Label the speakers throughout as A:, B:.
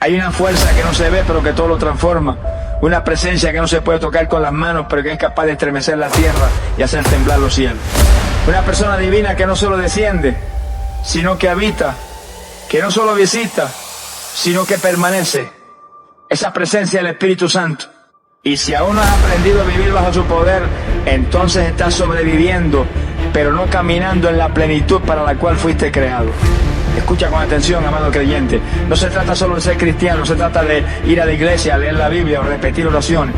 A: Hay una fuerza que no se ve pero que todo lo transforma. Una presencia que no se puede tocar con las manos pero que es capaz de estremecer la tierra y hacer temblar los cielos. Una persona divina que no solo desciende, sino que habita, que no solo visita, sino que permanece. Esa presencia del Espíritu Santo. Y si aún no has aprendido a vivir bajo su poder, entonces estás sobreviviendo, pero no caminando en la plenitud para la cual fuiste creado. Escucha con atención, amado creyente. No se trata solo de ser cristiano, no se trata de ir a la iglesia, a leer la Biblia o repetir oraciones.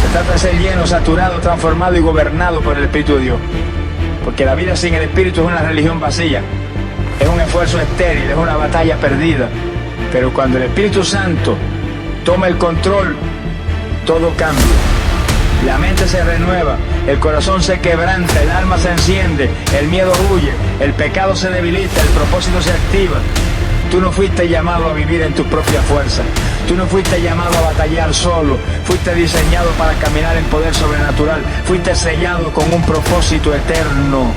A: Se trata de ser lleno, saturado, transformado y gobernado por el Espíritu de Dios. Porque la vida sin el Espíritu es una religión vacía, es un esfuerzo estéril, es una batalla perdida. Pero cuando el Espíritu Santo toma el control, todo cambia. La mente se renueva, el corazón se quebranta, el alma se enciende, el miedo huye, el pecado se debilita, el propósito se activa. Tú no fuiste llamado a vivir en tus propias fuerzas. Tú no fuiste llamado a batallar solo. Fuiste diseñado para caminar en poder sobrenatural. Fuiste sellado con un propósito eterno.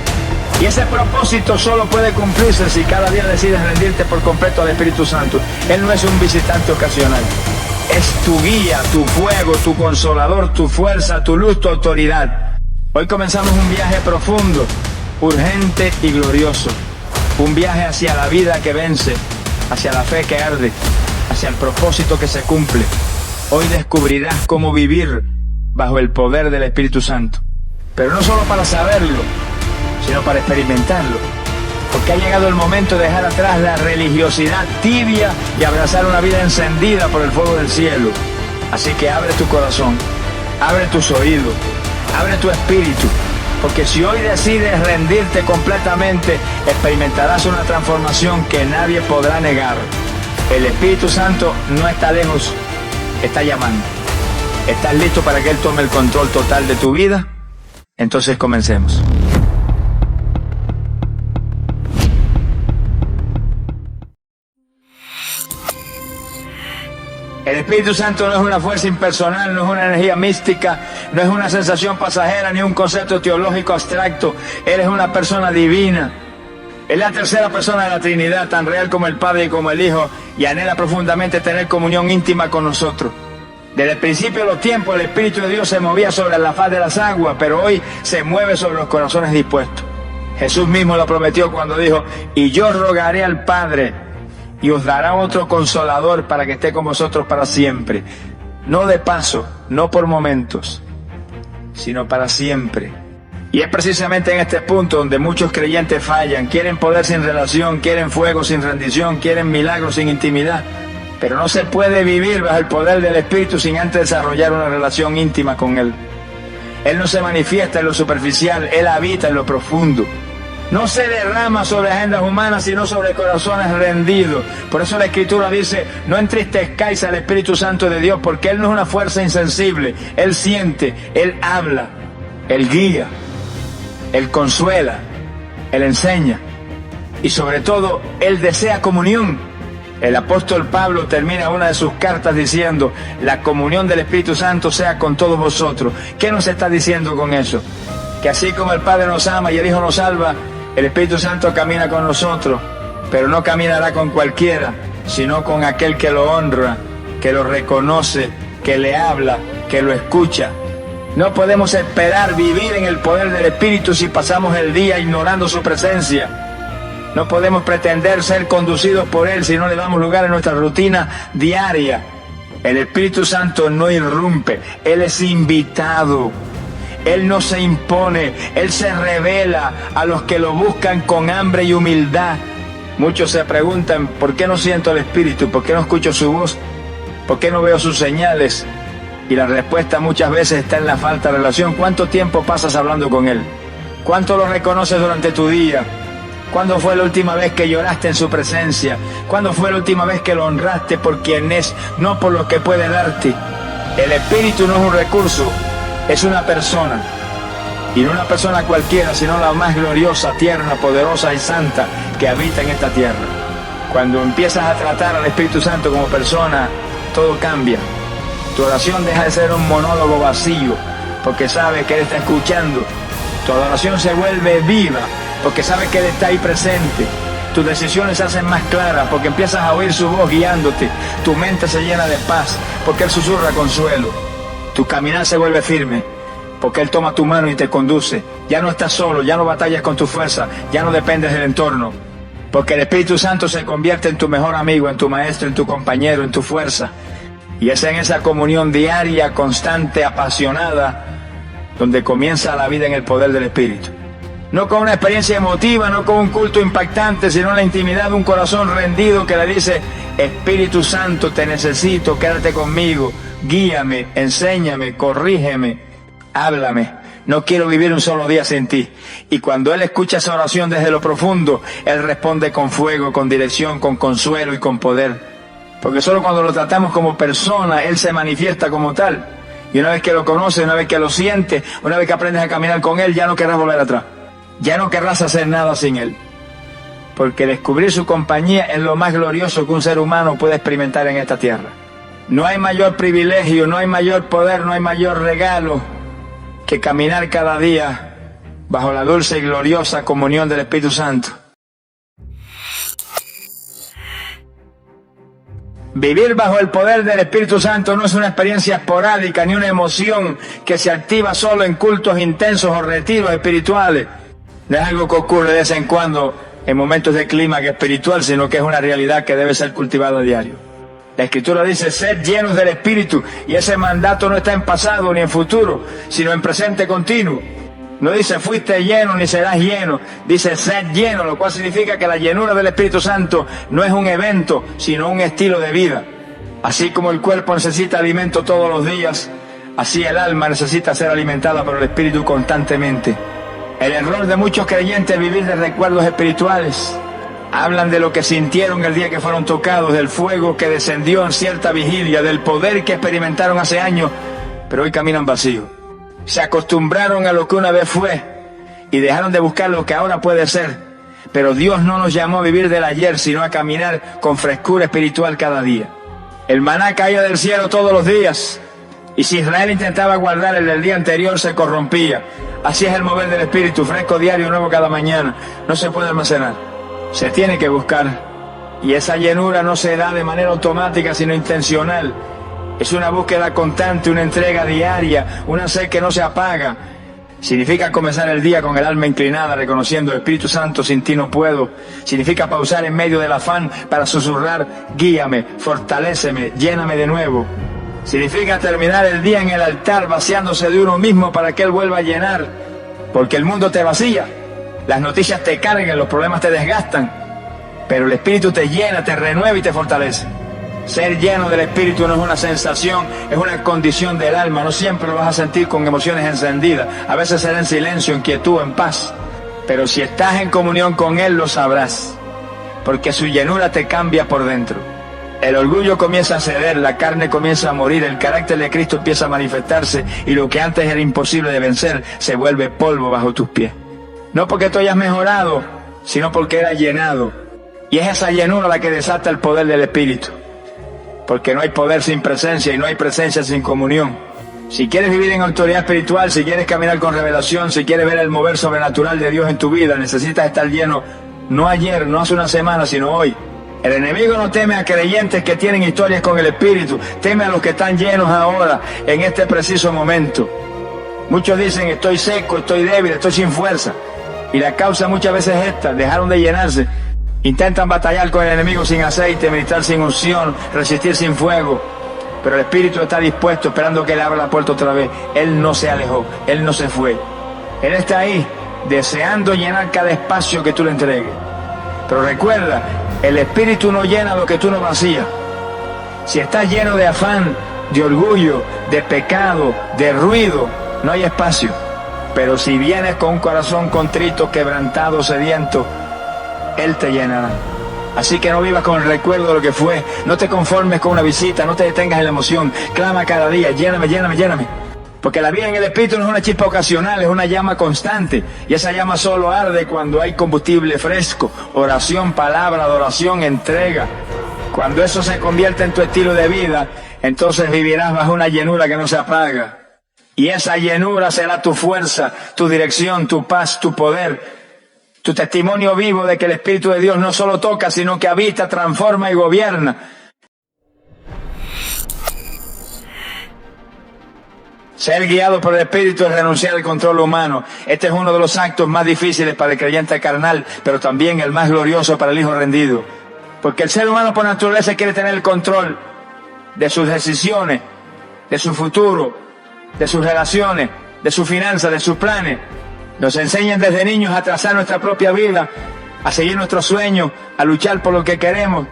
A: Y ese propósito solo puede cumplirse si cada día decides rendirte por completo al Espíritu Santo. Él no es un visitante ocasional. Es tu guía, tu fuego, tu consolador, tu fuerza, tu luz, tu autoridad. Hoy comenzamos un viaje profundo, urgente y glorioso. Un viaje hacia la vida que vence, hacia la fe que arde, hacia el propósito que se cumple. Hoy descubrirás cómo vivir bajo el poder del Espíritu Santo. Pero no solo para saberlo, sino para experimentarlo. Porque ha llegado el momento de dejar atrás la religiosidad tibia y abrazar una vida encendida por el fuego del cielo. Así que abre tu corazón, abre tus oídos, abre tu espíritu. Porque si hoy decides rendirte completamente, experimentarás una transformación que nadie podrá negar. El Espíritu Santo no está lejos, está llamando. ¿Estás listo para que Él tome el control total de tu vida? Entonces comencemos. El Espíritu Santo no es una fuerza impersonal, no es una energía mística, no es una sensación pasajera ni un concepto teológico abstracto. Él es una persona divina. Es la tercera persona de la Trinidad, tan real como el Padre y como el Hijo, y anhela profundamente tener comunión íntima con nosotros. Desde el principio de los tiempos, el Espíritu de Dios se movía sobre la faz de las aguas, pero hoy se mueve sobre los corazones dispuestos. Jesús mismo lo prometió cuando dijo: y yo rogaré al Padre, y os dará otro consolador para que esté con vosotros para siempre. No de paso, no por momentos, sino para siempre. Y es precisamente en este punto donde muchos creyentes fallan. Quieren poder sin relación, quieren fuego sin rendición, quieren milagros sin intimidad. Pero no se puede vivir bajo el poder del Espíritu sin antes desarrollar una relación íntima con Él. Él no se manifiesta en lo superficial, Él habita en lo profundo. No se derrama sobre agendas humanas, sino sobre corazones rendidos. Por eso la Escritura dice: no entristezcáis al Espíritu Santo de Dios, porque Él no es una fuerza insensible. Él siente, Él habla, Él guía, Él consuela, Él enseña. Y sobre todo, Él desea comunión. El apóstol Pablo termina una de sus cartas diciendo: la comunión del Espíritu Santo sea con todos vosotros. ¿Qué nos está diciendo con eso? Que así como el Padre nos ama y el Hijo nos salva, el Espíritu Santo camina con nosotros, pero no caminará con cualquiera, sino con aquel que lo honra, que lo reconoce, que le habla, que lo escucha. No podemos esperar vivir en el poder del Espíritu si pasamos el día ignorando su presencia. No podemos pretender ser conducidos por Él si no le damos lugar en nuestra rutina diaria. El Espíritu Santo no irrumpe, Él es invitado. Él no se impone, Él se revela a los que lo buscan con hambre y humildad. Muchos se preguntan: ¿por qué no siento el Espíritu? ¿Por qué no escucho su voz? ¿Por qué no veo sus señales? Y la respuesta muchas veces está en la falta de relación. ¿Cuánto tiempo pasas hablando con Él? ¿Cuánto lo reconoces durante tu día? ¿Cuándo fue la última vez que lloraste en su presencia? ¿Cuándo fue la última vez que lo honraste por quien es, no por lo que puede darte? El Espíritu no es un recurso, es una persona. Y no una persona cualquiera, sino la más gloriosa, tierna, poderosa y santa que habita en esta tierra. Cuando empiezas a tratar al Espíritu Santo como persona, todo cambia. Tu oración deja de ser un monólogo vacío, porque sabe que Él está escuchando. Tu adoración se vuelve viva, porque sabe que Él está ahí presente. tus decisiones se hacen más claras porque empiezas a oír su voz guiándote, tu mente se llena de paz porque Él susurra consuelo, tu caminar se vuelve firme porque Él toma tu mano y te conduce. Ya no estás solo, ya no batallas con tu fuerza, ya no dependes del entorno, porque el Espíritu Santo se convierte en tu mejor amigo, en tu maestro, en tu compañero, en tu fuerza. Y es en esa comunión diaria, constante, apasionada, donde comienza la vida en el poder del Espíritu. No con una experiencia emotiva, no con un culto impactante, sino en la intimidad de un corazón rendido que le dice: Espíritu Santo, te necesito, quédate conmigo, guíame, enséñame, corrígeme, háblame. No quiero vivir un solo día sin ti. Y cuando Él escucha esa oración desde lo profundo, Él responde con fuego, con dirección, con consuelo y con poder. Porque solo cuando lo tratamos como persona, Él se manifiesta como tal. Y una vez que lo conoces, una vez que lo sientes, una vez que aprendes a caminar con Él, ya no querrás volver atrás. Ya no querrás hacer nada sin Él. Porque descubrir su compañía es lo más glorioso que un ser humano puede experimentar en esta tierra. No hay mayor privilegio, no hay mayor poder, no hay mayor regalo que caminar cada día bajo la dulce y gloriosa comunión del Espíritu Santo. Vivir bajo el poder del Espíritu Santo no es una experiencia esporádica ni una emoción que se activa solo en cultos intensos o retiros espirituales. No es algo que ocurre de vez en cuando en momentos de clímax espiritual, sino que es una realidad que debe ser cultivada a diario. La Escritura dice: sed llenos del Espíritu, y ese mandato no está en pasado ni en futuro, sino en presente continuo. No dice fuiste lleno ni serás lleno, dice sed lleno, lo cual significa que la llenura del Espíritu Santo no es un evento, sino un estilo de vida. Así como el cuerpo necesita alimento todos los días, así el alma necesita ser alimentada por el Espíritu constantemente. El error de muchos creyentes es vivir de recuerdos espirituales. Hablan de lo que sintieron el día que fueron tocados, del fuego que descendió en cierta vigilia, del poder que experimentaron hace años, pero hoy caminan vacíos. Se acostumbraron a lo que una vez fue y dejaron de buscar lo que ahora puede ser. Pero Dios no nos llamó a vivir del ayer, sino a caminar con frescura espiritual cada día. El maná caía del cielo todos los días, y si Israel intentaba guardar el del día anterior, se corrompía. Así es el mover del Espíritu, fresco diario, nuevo cada mañana. No se puede almacenar, se tiene que buscar. Y esa llenura no se da de manera automática, sino intencional. Es una búsqueda constante, una entrega diaria, una sed que no se apaga. Significa comenzar el día con el alma inclinada, reconociendo: Espíritu Santo, sin ti no puedo. Significa pausar en medio del afán para susurrar: guíame, fortaléceme, lléname de nuevo. Significa terminar el día en el altar, vaciándose de uno mismo para que Él vuelva a llenar. Porque el mundo te vacía, las noticias te cargan, los problemas te desgastan, pero el Espíritu te llena, te renueva y te fortalece. Ser lleno del Espíritu no es una sensación, es una condición del alma. No siempre lo vas a sentir con emociones encendidas. A veces será en silencio, en quietud, en paz. Pero si estás en comunión con Él, lo sabrás. Porque su llenura te cambia por dentro. El orgullo comienza a ceder, la carne comienza a morir, el carácter de Cristo empieza a manifestarse, y lo que antes era imposible de vencer se vuelve polvo bajo tus pies. No porque tú hayas mejorado, sino porque eras llenado. Y es esa llenura la que desata el poder del Espíritu. Porque no hay poder sin presencia y no hay presencia sin comunión. Si quieres vivir en autoridad espiritual, si quieres caminar con revelación, si quieres ver el mover sobrenatural de Dios en tu vida, necesitas estar lleno, no ayer, no hace una semana, sino hoy. El enemigo no teme a creyentes que tienen historias con el Espíritu, teme a los que están llenos ahora, en este preciso momento. Muchos dicen: estoy seco, estoy débil, estoy sin fuerza. Y la causa muchas veces es esta: dejaron de llenarse. Intentan batallar con el enemigo sin aceite, ministrar sin unción, resistir sin fuego. Pero el Espíritu está dispuesto, esperando que Él abra la puerta otra vez. Él no se alejó, Él no se fue. Él está ahí, deseando llenar cada espacio que tú le entregues. Pero recuerda, el Espíritu no llena lo que tú no vacías. Si estás lleno de afán, de orgullo, de pecado, de ruido, no hay espacio. Pero si vienes con un corazón contrito, quebrantado, sediento, Él te llenará. Así que no vivas con el recuerdo de lo que fue. No te conformes con una visita, no te detengas en la emoción. Clama cada día: lléname, lléname, lléname. Porque la vida en el Espíritu no es una chispa ocasional, es una llama constante. Y esa llama solo arde cuando hay combustible fresco. Oración, palabra, adoración, entrega. Cuando eso se convierte en tu estilo de vida, entonces vivirás bajo una llenura que no se apaga. Y esa llenura será tu fuerza, tu dirección, tu paz, tu poder. Tu testimonio vivo de que el Espíritu de Dios no solo toca, sino que habita, transforma y gobierna. Ser guiado por el Espíritu es renunciar al control humano. Este es uno de los actos más difíciles para el creyente carnal, pero también el más glorioso para el hijo rendido. Porque el ser humano por naturaleza quiere tener el control de sus decisiones, de su futuro, de sus relaciones, de sus finanzas, de sus planes. Nos enseñan desde niños a trazar nuestra propia vida, a seguir nuestros sueños, a luchar por lo que queremos.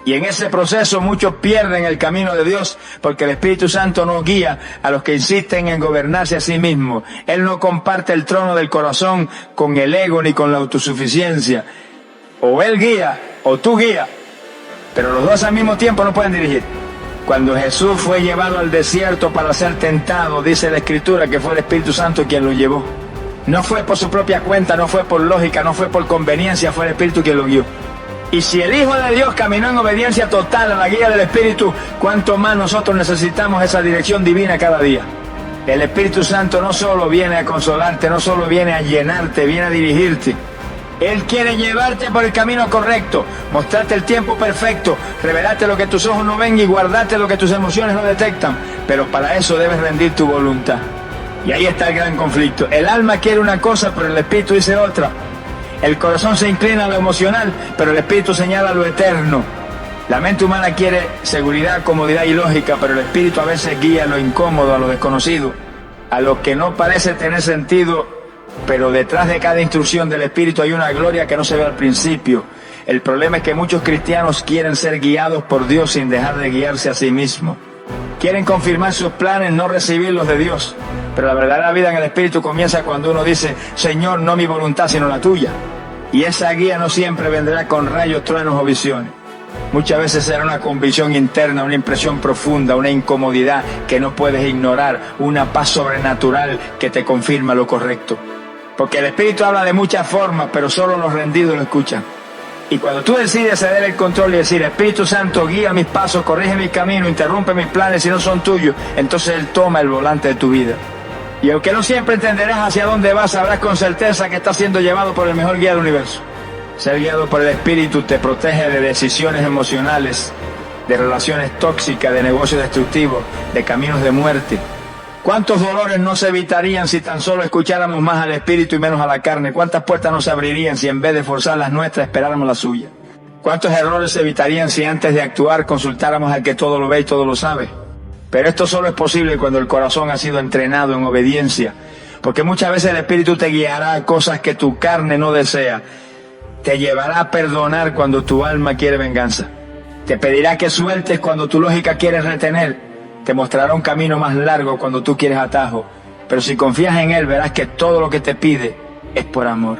A: Y en ese proceso muchos pierden el camino de Dios porque el Espíritu Santo no guía a los que insisten en gobernarse a sí mismos. Él no comparte el trono del corazón con el ego ni con la autosuficiencia. O Él guía o tú guías, pero los dos al mismo tiempo no pueden dirigir. Cuando Jesús fue llevado al desierto para ser tentado, dice la Escritura que fue el Espíritu Santo quien lo llevó. No fue por su propia cuenta, no fue por lógica, no fue por conveniencia, fue el Espíritu quien lo guió. Y si el Hijo de Dios caminó en obediencia total a la guía del Espíritu, ¿cuánto más nosotros necesitamos esa dirección divina cada día? El Espíritu Santo no solo viene a consolarte, no solo viene a llenarte, viene a dirigirte. Él quiere llevarte por el camino correcto, mostrarte el tiempo perfecto, revelarte lo que tus ojos no ven y guardarte lo que tus emociones no detectan. Pero para eso debes rendir tu voluntad. Y ahí está el gran conflicto. El alma quiere una cosa, pero el Espíritu dice otra. El corazón se inclina a lo emocional, pero el Espíritu señala lo eterno. La mente humana quiere seguridad, comodidad y lógica, pero el Espíritu a veces guía a lo incómodo, a lo desconocido, a lo que no parece tener sentido, pero detrás de cada instrucción del Espíritu hay una gloria que no se ve al principio. El problema es que muchos cristianos quieren ser guiados por Dios sin dejar de guiarse a sí mismos. Quieren confirmar sus planes, no recibirlos de Dios. Pero la verdadera vida en el Espíritu comienza cuando uno dice, Señor, no mi voluntad, sino la tuya. Y esa guía no siempre vendrá con rayos, truenos o visiones. Muchas veces será una convicción interna, una impresión profunda, una incomodidad que no puedes ignorar, una paz sobrenatural que te confirma lo correcto. Porque el Espíritu habla de muchas formas, pero solo los rendidos lo escuchan. Y cuando tú decides ceder el control y decir, Espíritu Santo, guía mis pasos, corrige mi camino, interrumpe mis planes si no son tuyos, entonces Él toma el volante de tu vida. Y aunque no siempre entenderás hacia dónde vas, sabrás con certeza que estás siendo llevado por el mejor guía del universo. Ser guiado por el Espíritu te protege de decisiones emocionales, de relaciones tóxicas, de negocios destructivos, de caminos de muerte. ¿Cuántos dolores no se evitarían si tan solo escucháramos más al Espíritu y menos a la carne? ¿Cuántas puertas no se abrirían si en vez de forzar las nuestras esperáramos las suyas? ¿Cuántos errores se evitarían si antes de actuar consultáramos al que todo lo ve y todo lo sabe? Pero esto solo es posible cuando el corazón ha sido entrenado en obediencia, porque muchas veces el Espíritu te guiará a cosas que tu carne no desea, te llevará a perdonar cuando tu alma quiere venganza, te pedirá que sueltes cuando tu lógica quiere retener, te mostrará un camino más largo cuando tú quieres atajo, pero si confías en Él verás que todo lo que te pide es por amor,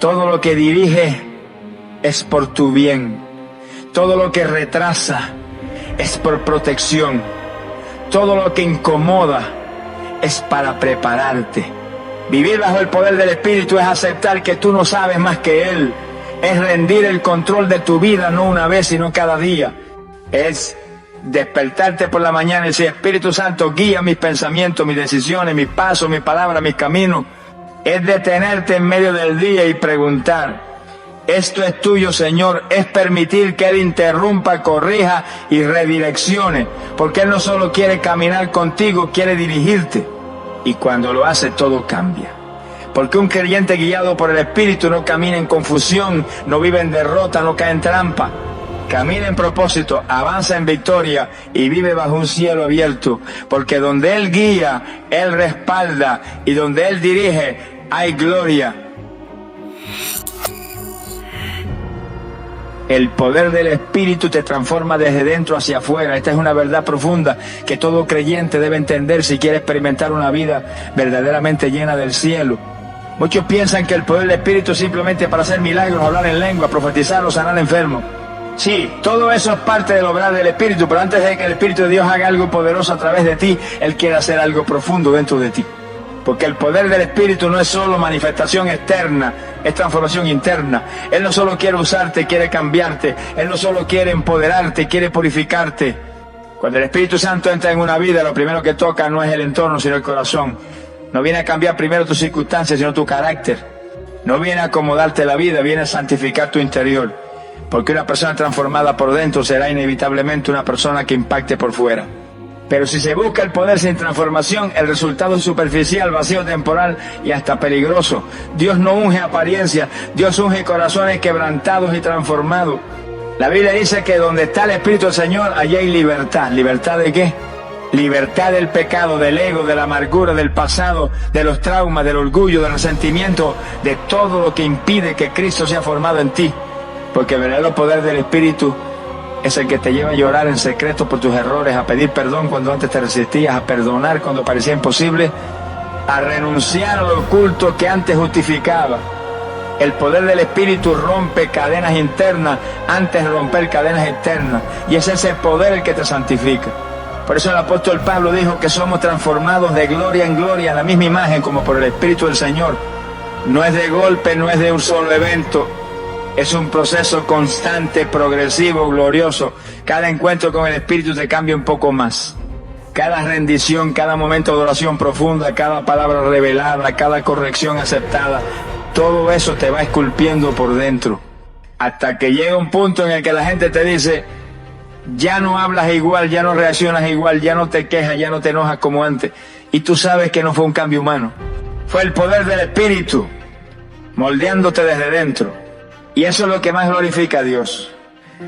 A: todo lo que dirige es por tu bien, todo lo que retrasa es por protección, todo lo que incomoda es para prepararte. Vivir bajo el poder del Espíritu es aceptar que tú no sabes más que Él. Es rendir el control de tu vida no una vez, sino cada día. Es despertarte por la mañana y decir, Espíritu Santo, guía mis pensamientos, mis decisiones, mis pasos, mis palabras, mis caminos. Es detenerte en medio del día y preguntar, esto es tuyo, Señor. Es permitir que Él interrumpa, corrija y redireccione, porque Él no solo quiere caminar contigo, quiere dirigirte. Y cuando lo hace, todo cambia. Porque un creyente guiado por el Espíritu no camina en confusión, no vive en derrota, no cae en trampa. Camina en propósito, avanza en victoria y vive bajo un cielo abierto. Porque donde Él guía, Él respalda, y donde Él dirige, hay gloria. El poder del Espíritu te transforma desde dentro hacia afuera. Esta es una verdad profunda que todo creyente debe entender si quiere experimentar una vida verdaderamente llena del cielo. Muchos piensan que el poder del Espíritu es simplemente para hacer milagros, hablar en lengua, profetizar o sanar enfermos. Sí, todo eso es parte del obrar del Espíritu, pero antes de que el Espíritu de Dios haga algo poderoso a través de ti, Él quiere hacer algo profundo dentro de ti. Porque el poder del Espíritu no es solo manifestación externa, es transformación interna. Él no solo quiere usarte, quiere cambiarte. Él no solo quiere empoderarte, quiere purificarte. Cuando el Espíritu Santo entra en una vida, lo primero que toca no es el entorno, sino el corazón. No viene a cambiar primero tus circunstancias, sino tu carácter. No viene a acomodarte la vida, viene a santificar tu interior. Porque una persona transformada por dentro será inevitablemente una persona que impacte por fuera. Pero si se busca el poder sin transformación, el resultado es superficial, vacío, temporal y hasta peligroso. Dios no unge apariencias, Dios unge corazones quebrantados y transformados. La Biblia dice que donde está el Espíritu del Señor, allí hay libertad. ¿Libertad de qué? Libertad del pecado, del ego, de la amargura, del pasado, de los traumas, del orgullo, del resentimiento, de todo lo que impide que Cristo sea formado en ti. Porque el verdadero poder del Espíritu es el que te lleva a llorar en secreto por tus errores, a pedir perdón cuando antes te resistías, a perdonar cuando parecía imposible, a renunciar a lo oculto que antes justificaba. El poder del Espíritu rompe cadenas internas antes de romper cadenas externas. Y es ese poder el que te santifica. Por eso el apóstol Pablo dijo que somos transformados de gloria en gloria, en la misma imagen como por el Espíritu del Señor. No es de golpe, no es de un solo evento. Es un proceso constante, progresivo, glorioso. Cada encuentro con el Espíritu te cambia un poco más. Cada rendición, cada momento de oración profunda, cada palabra revelada, cada corrección aceptada, todo eso te va esculpiendo por dentro. Hasta que llega un punto en el que la gente te dice, ya no hablas igual, ya no reaccionas igual, ya no te quejas, ya no te enojas como antes. Y tú sabes que no fue un cambio humano. Fue el poder del Espíritu, moldeándote desde dentro. Y eso es lo que más glorifica a Dios.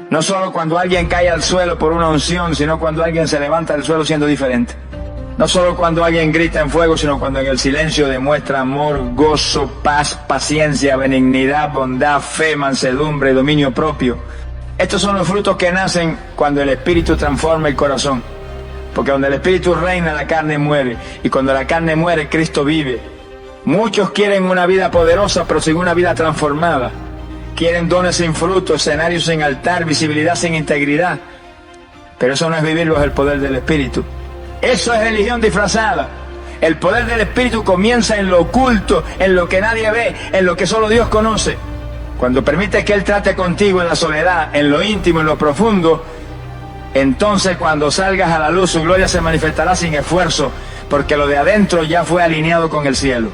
A: No solo cuando alguien cae al suelo por una unción, sino cuando alguien se levanta del suelo siendo diferente. No solo cuando alguien grita en fuego, sino cuando en el silencio demuestra amor, gozo, paz, paciencia, benignidad, bondad, fe, mansedumbre, dominio propio. Estos son los frutos que nacen cuando el Espíritu transforma el corazón. Porque donde el Espíritu reina, la carne muere. Y cuando la carne muere, Cristo vive. Muchos quieren una vida poderosa, pero sin una vida transformada. Quieren dones sin fruto, escenarios sin altar, visibilidad sin integridad. Pero eso no es vivir bajo el poder del Espíritu. Eso es religión disfrazada. El poder del Espíritu comienza en lo oculto, en lo que nadie ve, en lo que solo Dios conoce. Cuando permites que Él trate contigo en la soledad, en lo íntimo, en lo profundo, entonces cuando salgas a la luz, su gloria se manifestará sin esfuerzo, porque lo de adentro ya fue alineado con el cielo.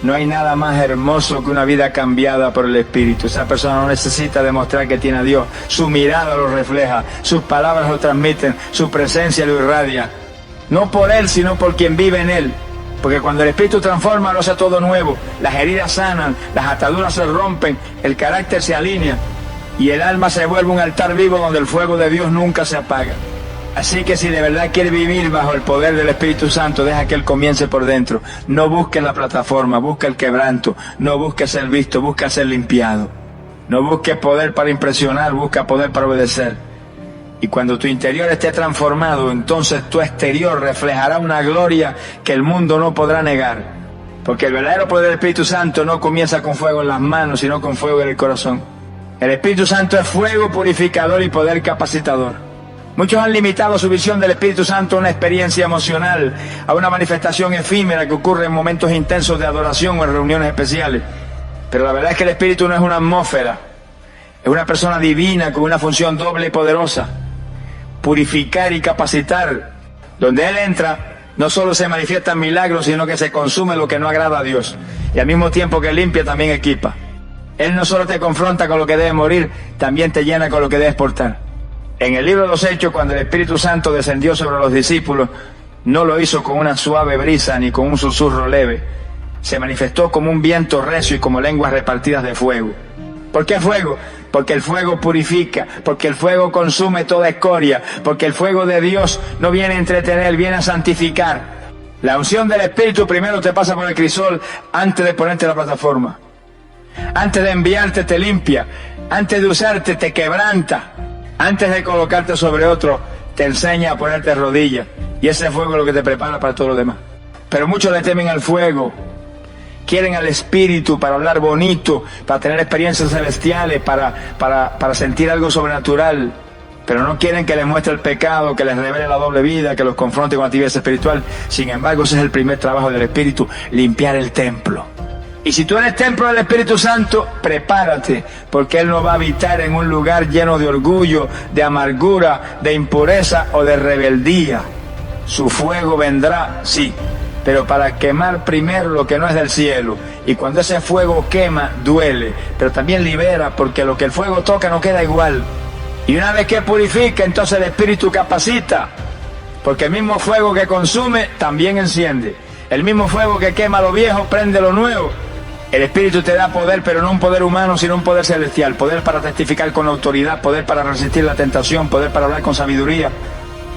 A: No hay nada más hermoso que una vida cambiada por el Espíritu. Esa persona no necesita demostrar que tiene a Dios. Su mirada lo refleja, sus palabras lo transmiten, su presencia lo irradia. No por Él, sino por quien vive en Él. Porque cuando el Espíritu transforma, lo hace todo nuevo. Las heridas sanan, las ataduras se rompen, el carácter se alinea y el alma se vuelve un altar vivo donde el fuego de Dios nunca se apaga. Así que si de verdad quieres vivir bajo el poder del Espíritu Santo, deja que Él comience por dentro. No busques la plataforma, busca el quebranto. No busques ser visto, busca ser limpiado. No busques poder para impresionar, busca poder para obedecer. Y cuando tu interior esté transformado, entonces tu exterior reflejará una gloria que el mundo no podrá negar. Porque el verdadero poder del Espíritu Santo no comienza con fuego en las manos, sino con fuego en el corazón. El Espíritu Santo es fuego purificador y poder capacitador. Muchos han limitado su visión del Espíritu Santo a una experiencia emocional, a una manifestación efímera que ocurre en momentos intensos de adoración o en reuniones especiales. Pero la verdad es que el Espíritu no es una atmósfera, es una persona divina con una función doble y poderosa. Purificar y capacitar. Donde Él entra, no solo se manifiestan milagros, sino que se consume lo que no agrada a Dios. Y al mismo tiempo que limpia, también equipa. Él no solo te confronta con lo que debe morir, también te llena con lo que debe exportar. En el libro de los Hechos, cuando el Espíritu Santo descendió sobre los discípulos, no lo hizo con una suave brisa ni con un susurro leve. Se manifestó como un viento recio y como lenguas repartidas de fuego. ¿Por qué fuego? Porque el fuego purifica, porque el fuego consume toda escoria, porque el fuego de Dios no viene a entretener, viene a santificar. La unción del Espíritu primero te pasa por el crisol antes de ponerte la plataforma. Antes de enviarte te limpia, antes de usarte te quebranta. Antes de colocarte sobre otro, te enseña a ponerte rodillas. Y ese fuego es lo que te prepara para todo lo demás. Pero muchos le temen al fuego. Quieren al Espíritu para hablar bonito, para tener experiencias celestiales, para sentir algo sobrenatural. Pero no quieren que les muestre el pecado, que les revele la doble vida, que los confronte con actividad espiritual. Sin embargo, ese es el primer trabajo del Espíritu, limpiar el templo. Y si tú eres templo del Espíritu Santo, prepárate, porque Él no va a habitar en un lugar lleno de orgullo, de amargura, de impureza o de rebeldía. Su fuego vendrá, sí, pero para quemar primero lo que no es del cielo Y cuando ese fuego quema, duele, pero también libera, porque lo que el fuego toca no queda igual. Y una vez que purifica, entonces el Espíritu capacita, porque el mismo fuego que consume también enciende. El mismo fuego que quema lo viejo prende lo nuevo. El Espíritu te da poder, pero no un poder humano, sino un poder celestial. Poder para testificar con autoridad, poder para resistir la tentación, poder para hablar con sabiduría,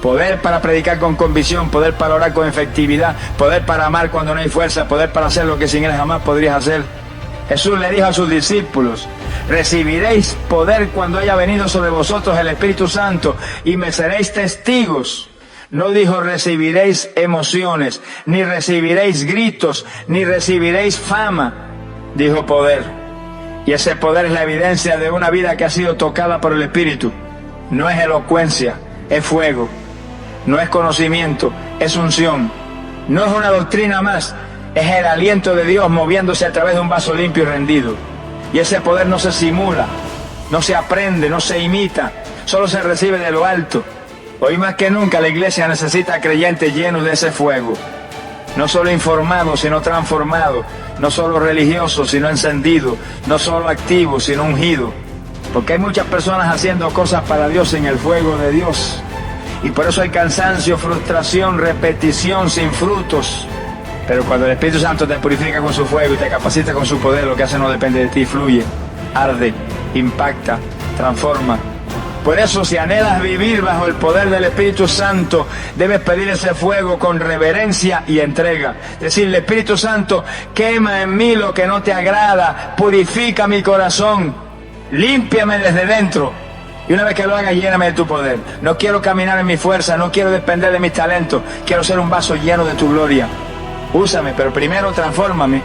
A: poder para predicar con convicción, poder para orar con efectividad, poder para amar cuando no hay fuerza, poder para hacer lo que sin él jamás podrías hacer. Jesús le dijo a sus discípulos: recibiréis poder cuando haya venido sobre vosotros el Espíritu Santo y me seréis testigos. No dijo recibiréis emociones, ni recibiréis gritos, ni recibiréis fama. Dijo poder. Y ese poder es la evidencia de una vida que ha sido tocada por el Espíritu. No es elocuencia, es fuego. No es conocimiento, es unción. No es una doctrina más, es el aliento de Dios moviéndose a través de un vaso limpio y rendido. Y ese poder no se simula, no se aprende, no se imita, solo se recibe de lo alto. Hoy más que nunca la iglesia necesita creyentes llenos de ese fuego. No solo informados, sino transformados. No solo religiosos, sino encendidos. No solo activos, sino ungidos. Porque hay muchas personas haciendo cosas para Dios sin el fuego de Dios. Y por eso hay cansancio, frustración, repetición sin frutos. Pero cuando el Espíritu Santo te purifica con su fuego y te capacita con su poder, lo que hace no depende de ti, fluye, arde, impacta, transforma. Por eso, si anhelas vivir bajo el poder del Espíritu Santo, debes pedir ese fuego con reverencia y entrega. Decirle: Espíritu Santo, quema en mí lo que no te agrada, purifica mi corazón, límpiame desde dentro. Y una vez que lo hagas, lléname de tu poder. No quiero caminar en mi fuerza, no quiero depender de mis talentos, quiero ser un vaso lleno de tu gloria. Úsame, pero primero transfórmame.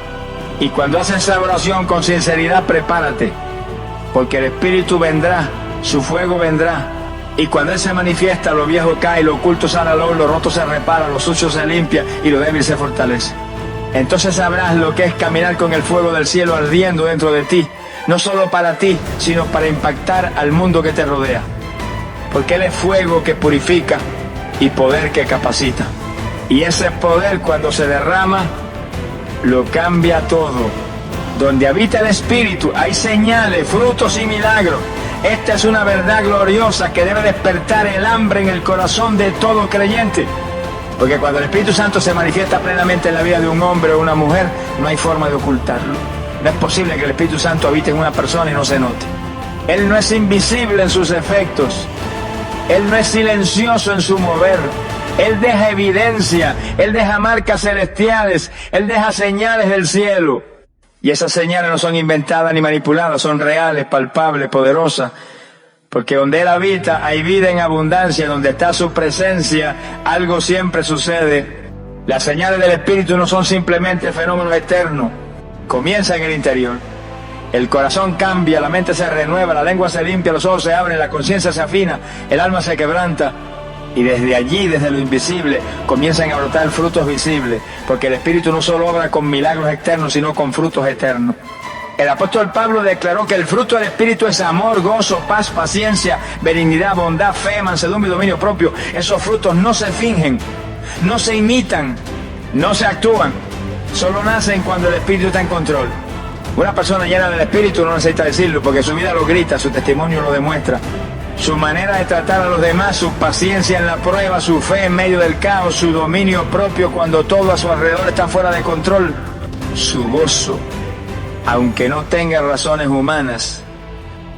A: Y cuando haces esa oración con sinceridad, prepárate, porque el Espíritu vendrá, su fuego vendrá, y cuando Él se manifiesta, lo viejo cae, lo oculto sale a la luz, lo roto se repara, lo sucio se limpia y lo débil se fortalece. Entonces sabrás lo que es caminar con el fuego del cielo ardiendo dentro de ti, no solo para ti, sino para impactar al mundo que te rodea, porque Él es fuego que purifica y poder que capacita. Y ese poder, cuando se derrama, lo cambia todo. Donde habita el Espíritu hay señales, frutos y milagros. Esta es una verdad gloriosa que debe despertar el hambre en el corazón de todo creyente. Porque cuando el Espíritu Santo se manifiesta plenamente en la vida de un hombre o una mujer, no hay forma de ocultarlo. No es posible que el Espíritu Santo habite en una persona y no se note. Él no es invisible en sus efectos. Él no es silencioso en su mover. Él deja evidencia, Él deja marcas celestiales, Él deja señales del cielo. Y esas señales no son inventadas ni manipuladas, son reales, palpables, poderosas. Porque donde Él habita hay vida en abundancia, donde está su presencia, algo siempre sucede. Las señales del Espíritu no son simplemente fenómenos externos, comienza en el interior. El corazón cambia, la mente se renueva, la lengua se limpia, los ojos se abren, la conciencia se afina, el alma se quebranta. Y desde allí, desde lo invisible, comienzan a brotar frutos visibles, porque el Espíritu no solo obra con milagros externos, sino con frutos eternos. El apóstol Pablo declaró que el fruto del Espíritu es amor, gozo, paz, paciencia, benignidad, bondad, fe, mansedumbre y dominio propio. Esos frutos no se fingen, no se imitan, no se actúan, solo nacen cuando el Espíritu está en control. Una persona llena del Espíritu no necesita decirlo, porque su vida lo grita, su testimonio lo demuestra. Su manera de tratar a los demás, su paciencia en la prueba, su fe en medio del caos, su dominio propio cuando todo a su alrededor está fuera de control, su gozo, aunque no tenga razones humanas.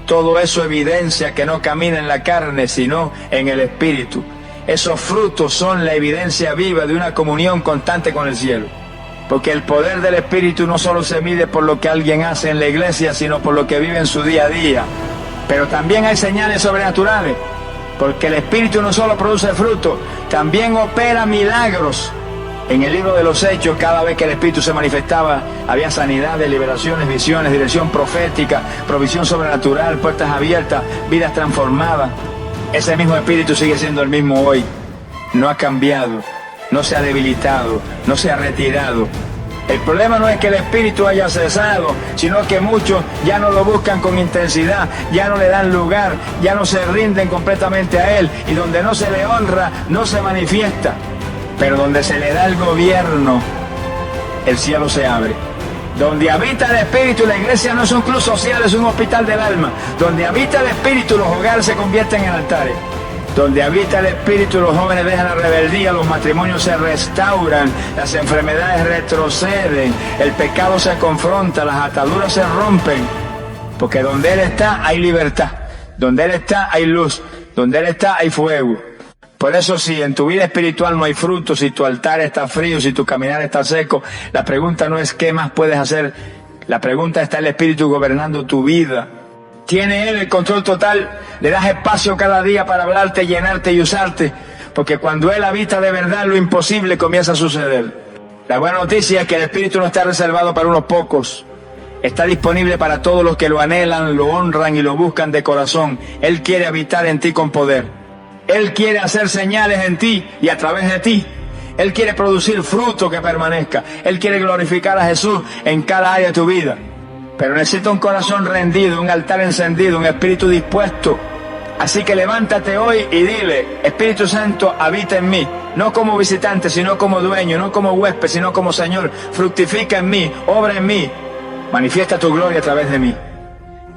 A: Todo eso evidencia que no camina en la carne, sino en el Espíritu. Esos frutos son la evidencia viva de una comunión constante con el cielo. Porque el poder del Espíritu no solo se mide por lo que alguien hace en la iglesia, sino por lo que vive en su día a día. Pero también hay señales sobrenaturales, porque el Espíritu no solo produce fruto, también opera milagros. En el libro de los Hechos, cada vez que el Espíritu se manifestaba, había sanidades, liberaciones, visiones, dirección profética, provisión sobrenatural, puertas abiertas, vidas transformadas. Ese mismo Espíritu sigue siendo el mismo hoy. No ha cambiado, no se ha debilitado, no se ha retirado. El problema no es que el Espíritu haya cesado, sino que muchos ya no lo buscan con intensidad, ya no le dan lugar, ya no se rinden completamente a Él, y donde no se le honra, no se manifiesta. Pero donde se le da el gobierno, el cielo se abre. Donde habita el Espíritu, la iglesia no es un club social, es un hospital del alma. Donde habita el Espíritu, los hogares se convierten en altares. Donde habita el Espíritu, los jóvenes dejan la rebeldía, los matrimonios se restauran, las enfermedades retroceden, el pecado se confronta, las ataduras se rompen. Porque donde Él está, hay libertad. Donde Él está, hay luz. Donde Él está, hay fuego. Por eso, si en tu vida espiritual no hay fruto, si tu altar está frío, si tu caminar está seco, la pregunta no es qué más puedes hacer. La pregunta está el Espíritu gobernando tu vida. ¿Tiene Él el control total? ¿Le das espacio cada día para hablarte, llenarte y usarte? Porque cuando Él habita de verdad, lo imposible comienza a suceder. La buena noticia es que el Espíritu no está reservado para unos pocos. Está disponible para todos los que lo anhelan, lo honran y lo buscan de corazón. Él quiere habitar en ti con poder. Él quiere hacer señales en ti y a través de ti. Él quiere producir fruto que permanezca. Él quiere glorificar a Jesús en cada área de tu vida. Pero necesita un corazón rendido, un altar encendido, un espíritu dispuesto. Así que levántate hoy y dile: Espíritu Santo, habita en mí. No como visitante, sino como dueño. No como huésped, sino como Señor. Fructifica en mí, obra en mí. Manifiesta tu gloria a través de mí.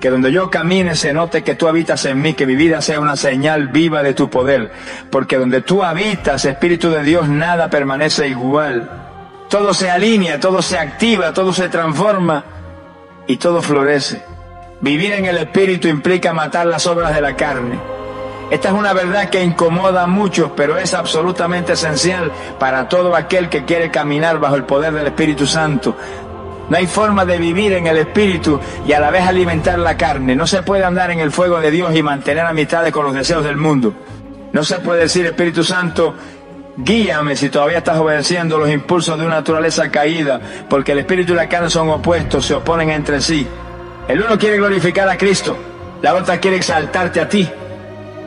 A: Que donde yo camine se note que tú habitas en mí, que mi vida sea una señal viva de tu poder. Porque donde tú habitas, Espíritu de Dios, nada permanece igual. Todo se alinea, todo se activa, todo se transforma y todo florece. Vivir en el Espíritu implica matar las obras de la carne. Esta es una verdad que incomoda a muchos, pero es absolutamente esencial para todo aquel que quiere caminar bajo el poder del Espíritu Santo. No hay forma de vivir en el Espíritu y a la vez alimentar la carne. No se puede andar en el fuego de Dios y mantener amistades con los deseos del mundo. No se puede decir: Espíritu Santo, guíame, si todavía estás obedeciendo los impulsos de una naturaleza caída, porque el Espíritu y la carne son opuestos, se oponen entre sí. El uno quiere glorificar a Cristo, la otra quiere exaltarte a ti.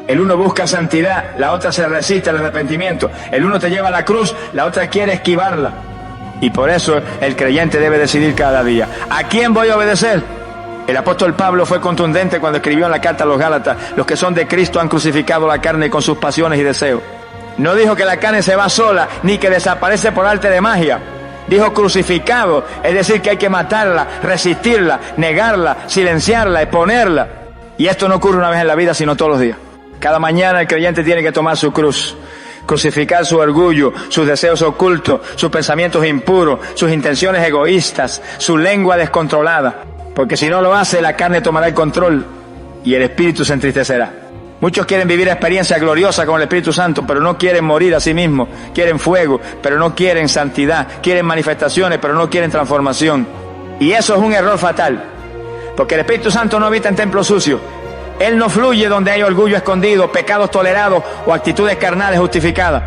A: El uno busca santidad, la otra se resiste al arrepentimiento. El uno te lleva a la cruz, la otra quiere esquivarla. Y por eso el creyente debe decidir cada día: ¿a quién voy a obedecer? El apóstol Pablo fue contundente cuando escribió en la carta a los Gálatas: los que son de Cristo han crucificado la carne con sus pasiones y deseos. No dijo que la carne se va sola, ni que desaparece por arte de magia. Dijo crucificado, es decir, que hay que matarla, resistirla, negarla, silenciarla, exponerla. Y esto no ocurre una vez en la vida, sino todos los días. Cada mañana el creyente tiene que tomar su cruz. Crucificar su orgullo, sus deseos ocultos, sus pensamientos impuros, sus intenciones egoístas, su lengua descontrolada. Porque si no lo hace, la carne tomará el control y el espíritu se entristecerá. Muchos quieren vivir experiencias gloriosas con el Espíritu Santo, pero no quieren morir a sí mismos. Quieren fuego, pero no quieren santidad. Quieren manifestaciones, pero no quieren transformación. Y eso es un error fatal. Porque el Espíritu Santo no habita en templos sucios. Él no fluye donde hay orgullo escondido, pecados tolerados o actitudes carnales justificadas.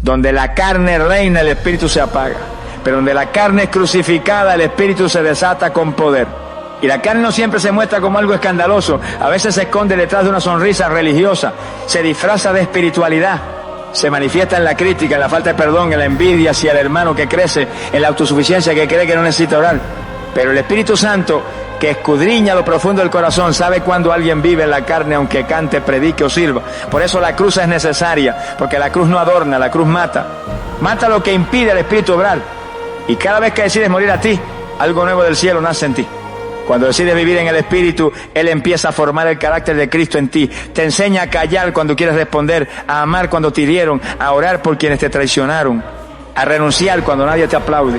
A: Donde la carne reina, el espíritu se apaga. Pero donde la carne es crucificada, el espíritu se desata con poder. Y la carne no siempre se muestra como algo escandaloso. A veces se esconde detrás de una sonrisa religiosa. Se disfraza de espiritualidad. Se manifiesta en la crítica, en la falta de perdón, en la envidia hacia el hermano que crece, en la autosuficiencia que cree que no necesita orar. Pero el Espíritu Santo, que escudriña lo profundo del corazón, sabe cuando alguien vive en la carne, aunque cante, predique o sirva. Por eso la cruz es necesaria, porque la cruz no adorna, la cruz mata. Mata lo que impide al Espíritu obrar. Y cada vez que decides morir a ti, algo nuevo del cielo nace en ti. Cuando decides vivir en el Espíritu, Él empieza a formar el carácter de Cristo en ti. Te enseña a callar cuando quieres responder, a amar cuando te hirieron, a orar por quienes te traicionaron, a renunciar cuando nadie te aplaude,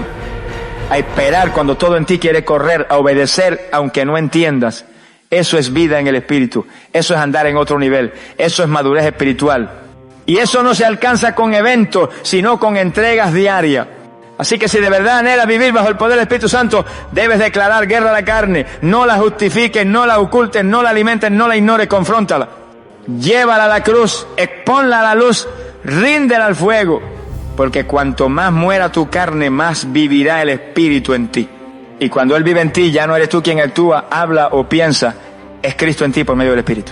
A: a esperar cuando todo en ti quiere correr, a obedecer aunque no entiendas. Eso es vida en el Espíritu. Eso es andar en otro nivel. Eso es madurez espiritual. Y eso no se alcanza con eventos, sino con entregas diarias. Así que si de verdad anhelas vivir bajo el poder del Espíritu Santo, debes declarar guerra a la carne. No la justifiques, no la ocultes, no la alimentes, no la ignores, confróntala. Llévala a la cruz, exponla a la luz, ríndela al fuego. Porque cuanto más muera tu carne, más vivirá el Espíritu en ti. Y cuando Él vive en ti, ya no eres tú quien actúa, habla o piensa. Es Cristo en ti por medio del Espíritu.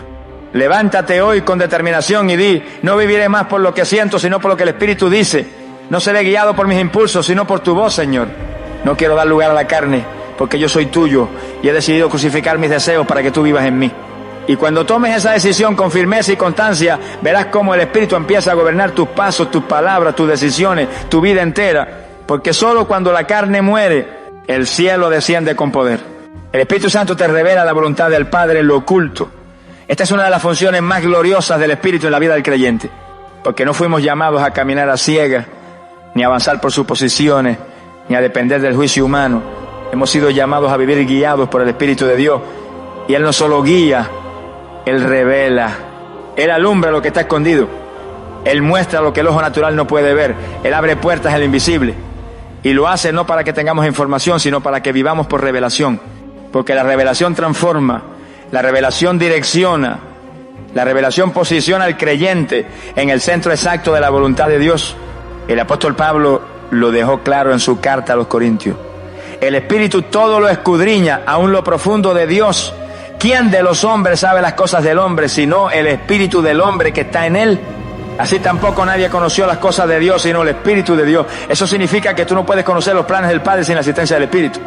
A: Levántate hoy con determinación y di: no viviré más por lo que siento, sino por lo que el Espíritu dice. No seré guiado por mis impulsos, sino por tu voz, Señor. No quiero dar lugar a la carne, porque yo soy tuyo y he decidido crucificar mis deseos para que tú vivas en mí. Y cuando tomes esa decisión con firmeza y constancia, verás cómo el Espíritu empieza a gobernar tus pasos, tus palabras, tus decisiones, tu vida entera. Porque solo cuando la carne muere, El cielo desciende con poder. El Espíritu Santo te revela la voluntad del Padre en lo oculto. Esta es una de las funciones más gloriosas del Espíritu en la vida del creyente, porque no fuimos llamados a caminar a ciegas, ni a avanzar por suposiciones, ni a depender del juicio humano. Hemos sido llamados a vivir guiados por el Espíritu de Dios, y Él no solo guía, Él revela. Él alumbra lo que está escondido. Él muestra lo que el ojo natural no puede ver. Él abre puertas al invisible. Y lo hace no para que tengamos información, sino para que vivamos por revelación. Porque la revelación transforma, la revelación direcciona, la revelación posiciona al creyente en el centro exacto de la voluntad de Dios. El apóstol Pablo lo dejó claro en su carta a los Corintios. El Espíritu todo lo escudriña, aún lo profundo de Dios. ¿Quién de los hombres sabe las cosas del hombre, sino el Espíritu del hombre que está en él? Así tampoco nadie conoció las cosas de Dios, sino el Espíritu de Dios. Eso significa que tú no puedes conocer los planes del Padre sin la asistencia del Espíritu.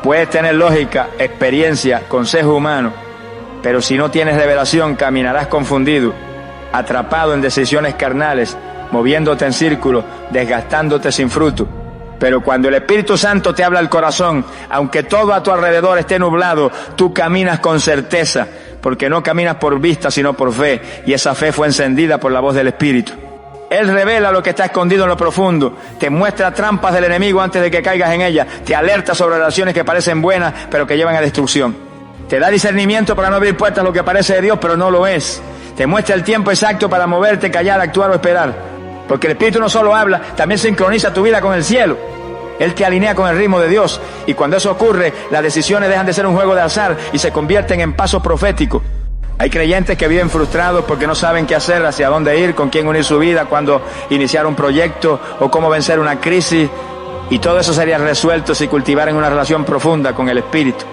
A: Puedes tener lógica, experiencia, consejo humano, pero si no tienes revelación, caminarás confundido, atrapado en decisiones carnales, moviéndote en círculos, desgastándote sin fruto. Pero cuando el Espíritu Santo te habla al corazón, aunque todo a tu alrededor esté nublado, tú caminas con certeza, porque no caminas por vista, sino por fe, y esa fe fue encendida por la voz del Espíritu. Él revela lo que está escondido en lo profundo, te muestra trampas del enemigo antes de que caigas en ellas, te alerta sobre relaciones que parecen buenas, pero que llevan a destrucción. Te da discernimiento para no abrir puertas a lo que parece de Dios, pero no lo es. Te muestra el tiempo exacto para moverte, callar, actuar o esperar. Porque el Espíritu no solo habla, también sincroniza tu vida con el cielo. Él te alinea con el ritmo de Dios, y cuando eso ocurre, las decisiones dejan de ser un juego de azar y se convierten en pasos proféticos. Hay creyentes que viven frustrados porque no saben qué hacer, hacia dónde ir, con quién unir su vida, cuándo iniciar un proyecto o cómo vencer una crisis. Y todo eso sería resuelto si cultivaran una relación profunda con el Espíritu.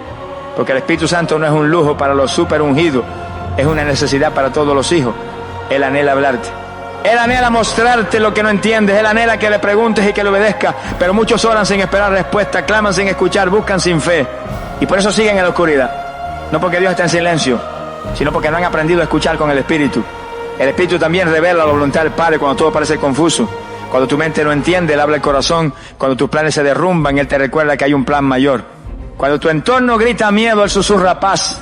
A: Porque el Espíritu Santo no es un lujo para los super ungidos, es una necesidad para todos los hijos. Él anhela hablarte. Él anhela mostrarte lo que no entiendes. Él anhela que le preguntes y que le obedezcas. Pero muchos oran sin esperar respuesta, claman sin escuchar, buscan sin fe. Y por eso siguen en la oscuridad. No porque Dios está en silencio, sino porque no han aprendido a escuchar con el Espíritu. El Espíritu también revela la voluntad del Padre cuando todo parece confuso. Cuando tu mente no entiende, Él habla el corazón. Cuando tus planes se derrumban, Él te recuerda que hay un plan mayor. Cuando tu entorno grita miedo, Él susurra paz.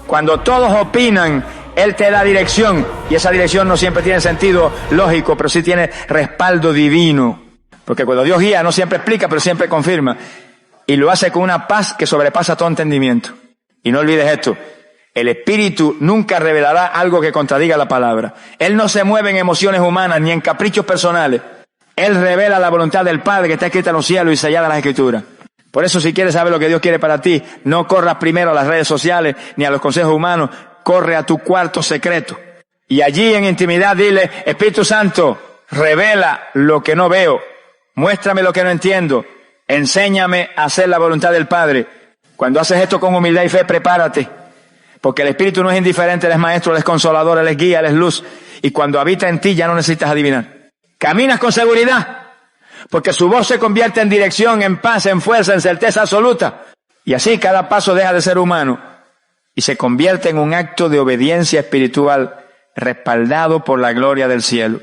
A: Cuando todos opinan, Él te da dirección. Y esa dirección no siempre tiene sentido lógico, pero sí tiene respaldo divino. Porque cuando Dios guía, no siempre explica, pero siempre confirma. Y lo hace con una paz que sobrepasa todo entendimiento. Y no olvides esto. El Espíritu nunca revelará algo que contradiga la palabra. Él no se mueve en emociones humanas ni en caprichos personales. Él revela la voluntad del Padre que está escrita en los cielos y sellada en las Escrituras. Por eso, si quieres saber lo que Dios quiere para ti, no corras primero a las redes sociales ni a los consejos humanos. Corre a tu cuarto secreto. Y allí en intimidad dile: Espíritu Santo, revela lo que no veo. Muéstrame lo que no entiendo. Enséñame a hacer la voluntad del Padre. Cuando haces esto con humildad y fe, prepárate. Porque el Espíritu no es indiferente, Él es maestro, Él es consolador, Él es guía, Él es luz. Y cuando habita en ti ya no necesitas adivinar. Caminas con seguridad. Porque su voz se convierte en dirección, en paz, en fuerza, en certeza absoluta. Y así cada paso deja de ser humano y se convierte en un acto de obediencia espiritual respaldado por la gloria del cielo.